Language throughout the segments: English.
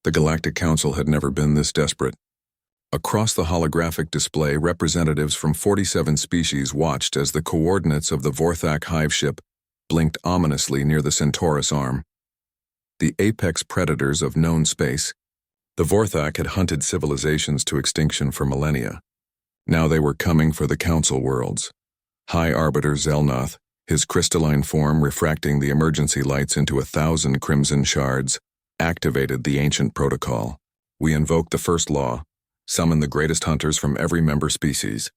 The Galactic Council had never been this desperate. Across the holographic display, representatives from 47 species watched as the coordinates of the Vorthak hive ship blinked ominously near the Centaurus arm. The apex predators of known space, the Vorthak had hunted civilizations to extinction for millennia. Now they were coming for the Council worlds. High Arbiter Zelnoth, his crystalline form refracting the emergency lights into 1,000 crimson shards, activated the ancient protocol. We invoke the first law, summon the greatest hunters from every member species.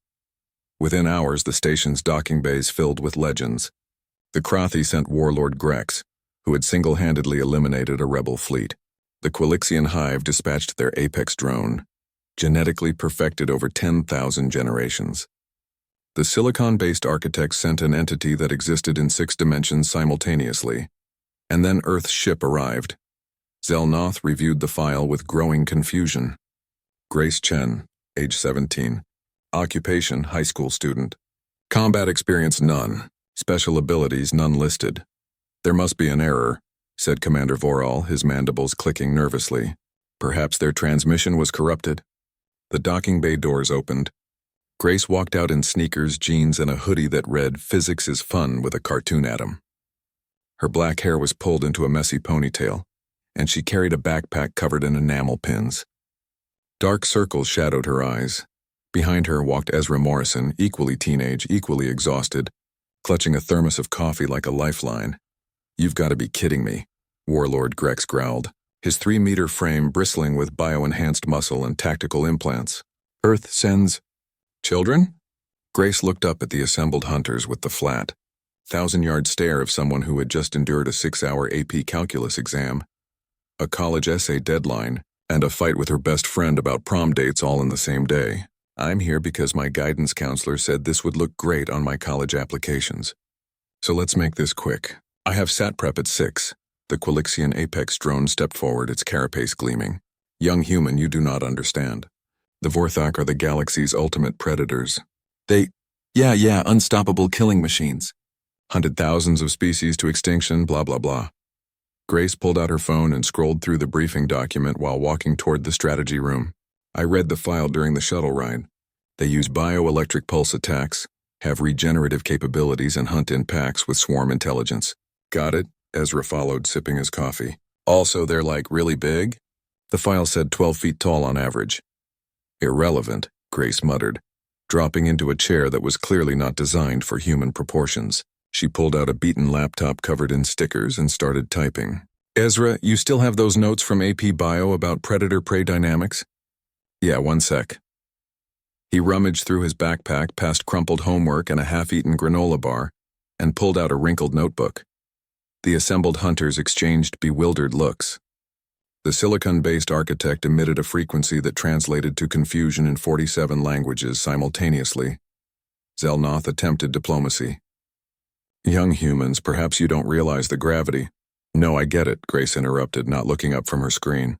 Within hours, the station's docking bays filled with legends. The Krathi sent Warlord Grex, who had single-handedly eliminated a rebel fleet. The Quilixian Hive dispatched their Apex drone, genetically perfected over 10,000 generations. The silicon-based architects sent an entity that existed in 6 dimensions simultaneously, and then Earth's ship arrived. Zelnoth reviewed the file with growing confusion. Grace Chen, age 17. Occupation, high school student. Combat experience, none. Special abilities, none listed. There must be an error, said Commander Voral, his mandibles clicking nervously. Perhaps their transmission was corrupted. The docking bay doors opened. Grace walked out in sneakers, jeans, and a hoodie that read, "Physics is fun," with a cartoon atom. Her black hair was pulled into a messy ponytail, and she carried a backpack covered in enamel pins. Dark circles shadowed her eyes. Behind her walked Ezra Morrison, equally teenage, equally exhausted, clutching a thermos of coffee like a lifeline. "You've got to be kidding me," Warlord Grex growled, his 3-meter frame bristling with bio-enhanced muscle and tactical implants. "Earth sends children?" Grace looked up at the assembled hunters with the flat, 1,000-yard stare of someone who had just endured a 6-hour AP calculus exam, a college essay deadline, and a fight with her best friend about prom dates all in the same day. "I'm here because my guidance counselor said this would look great on my college applications. So let's make this quick. I have sat prep at 6. The Quilixian Apex drone stepped forward, its carapace gleaming. "Young human, you do not understand. The Vorthak are the galaxy's ultimate predators. They, unstoppable killing machines. Hunted thousands of species to extinction, blah blah blah." Grace pulled out her phone and scrolled through the briefing document while walking toward the strategy room. "I read the file during the shuttle ride. They use bioelectric pulse attacks, have regenerative capabilities, and hunt in packs with swarm intelligence." "Got it," Ezra followed, sipping his coffee. "Also, they're like really big?" The file said 12 feet tall on average. "Irrelevant," Grace muttered, dropping into a chair that was clearly not designed for human proportions. She pulled out a beaten laptop covered in stickers and started typing. "Ezra, you still have those notes from AP Bio about predator-prey dynamics?" "Yeah, one sec." He rummaged through his backpack past crumpled homework and a half-eaten granola bar and pulled out a wrinkled notebook. The assembled hunters exchanged bewildered looks. The silicon-based architect emitted a frequency that translated to confusion in 47 languages simultaneously. Zelnoth attempted diplomacy. "Young humans, perhaps you don't realize the gravity." "No, I get it," Grace interrupted, not looking up from her screen.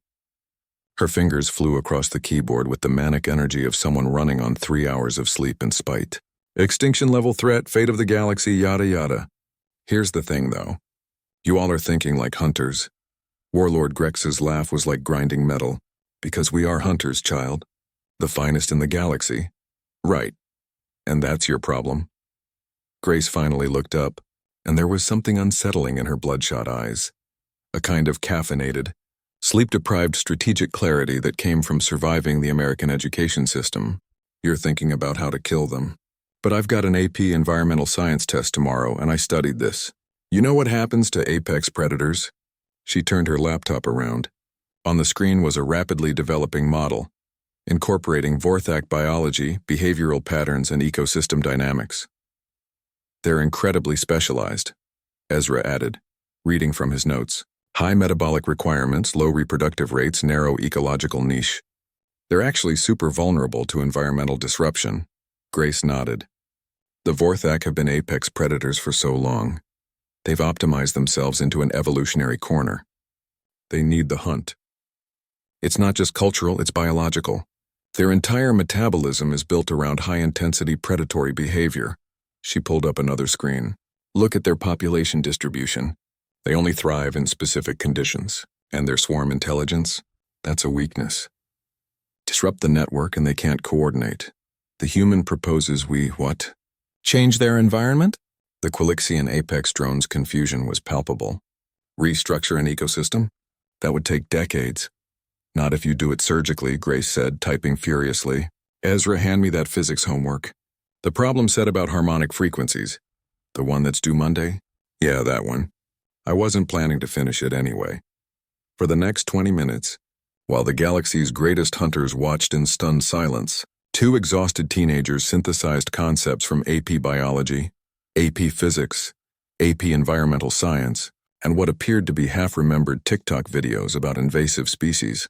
Her fingers flew across the keyboard with the manic energy of someone running on 3 hours of sleep and spite. "Extinction-level threat, fate of the galaxy, yada yada. Here's the thing, though. You all are thinking like hunters." Warlord Grex's laugh was like grinding metal. "Because we are hunters, child. The finest in the galaxy." "Right. And that's your problem." Grace finally looked up, and there was something unsettling in her bloodshot eyes. A kind of caffeinated, sleep-deprived strategic clarity that came from surviving the American education system. "You're thinking about how to kill them. But I've got an AP environmental science test tomorrow, and I studied this. You know what happens to apex predators?" She turned her laptop around. On the screen was a rapidly developing model, incorporating Vorthak biology, behavioral patterns, and ecosystem dynamics. "They're incredibly specialized," Ezra added, reading from his notes. "High metabolic requirements, low reproductive rates, narrow ecological niche. They're actually super vulnerable to environmental disruption." Grace nodded. "The Vorthak have been apex predators for so long. They've optimized themselves into an evolutionary corner. They need the hunt. It's not just cultural, it's biological. Their entire metabolism is built around high-intensity predatory behavior." She pulled up another screen. "Look at their population distribution. They only thrive in specific conditions. And their swarm intelligence? That's a weakness. Disrupt the network and they can't coordinate. The human proposes we, what? Change their environment? The Quilixian Apex drone's confusion was palpable. Restructure an ecosystem? That would take decades. Not if you do it surgically, Grace said, typing furiously. Ezra, hand me that physics homework. The problem said about harmonic frequencies. The one that's due Monday? Yeah, that one. I wasn't planning to finish it anyway. For the next 20 minutes, while the galaxy's greatest hunters watched in stunned silence, two exhausted teenagers synthesized concepts from AP Biology, AP Physics, AP Environmental Science, and what appeared to be half-remembered TikTok videos about invasive species.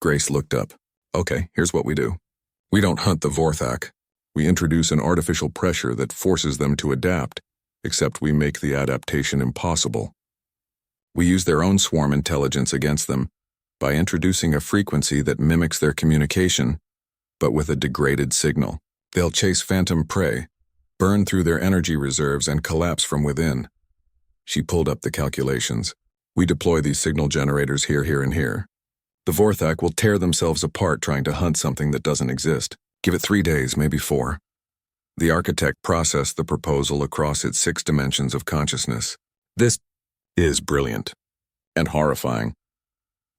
Grace looked up. Okay, here's what we do. We don't hunt the Vorthak. We introduce an artificial pressure that forces them to adapt, except we make the adaptation impossible. We use their own swarm intelligence against them by introducing a frequency that mimics their communication, but with a degraded signal. They'll chase phantom prey, burn through their energy reserves, and collapse from within. She pulled up the calculations. We deploy these signal generators here, here, and here. The Vorthak will tear themselves apart trying to hunt something that doesn't exist. Give it 3 days, maybe 4. The architect processed the proposal across its 6 dimensions of consciousness. This is brilliant. And horrifying.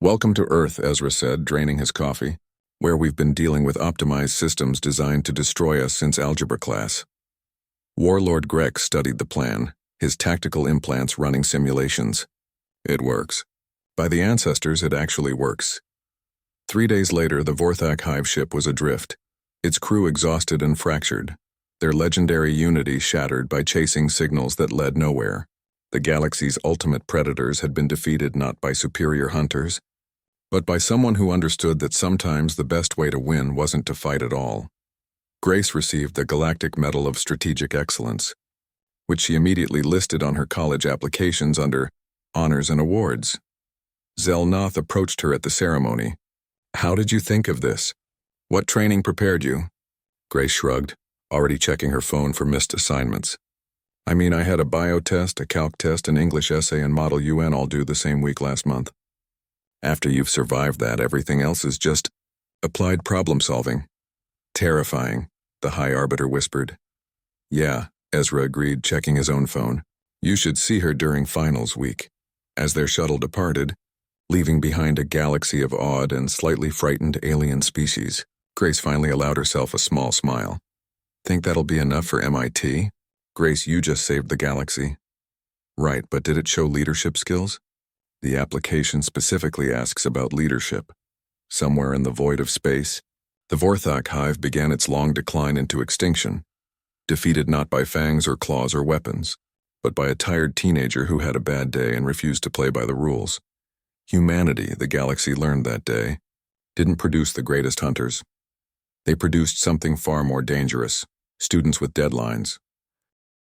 Welcome to Earth, Ezra said, draining his coffee, where we've been dealing with optimized systems designed to destroy us since algebra class. Warlord Grex studied the plan, his tactical implants running simulations. It works. By the ancestors, it actually works. 3 days later, the Vorthak hive ship was adrift, its crew exhausted and fractured, their legendary unity shattered by chasing signals that led nowhere. The galaxy's ultimate predators had been defeated not by superior hunters, but by someone who understood that sometimes the best way to win wasn't to fight at all. Grace received the Galactic Medal of Strategic Excellence, which she immediately listed on her college applications under Honors and Awards. Zelnoth approached her at the ceremony. How did you think of this? What training prepared you? Grace shrugged, already checking her phone for missed assignments. I mean, I had a bio test, a calc test, an English essay, and Model UN all due the same week last month. After you've survived that, everything else is just applied problem solving. Terrifying, the High Arbiter whispered. Yeah, Ezra agreed, checking his own phone. You should see her during finals week. As their shuttle departed, leaving behind a galaxy of awed and slightly frightened alien species, Grace finally allowed herself a small smile. Think that'll be enough for MIT? Grace, you just saved the galaxy. Right, but did it show leadership skills? The application specifically asks about leadership. Somewhere in the void of space, the Vorthak hive began its long decline into extinction, defeated not by fangs or claws or weapons, but by a tired teenager who had a bad day and refused to play by the rules. Humanity, the galaxy learned that day, didn't produce the greatest hunters. They produced something far more dangerous, students with deadlines,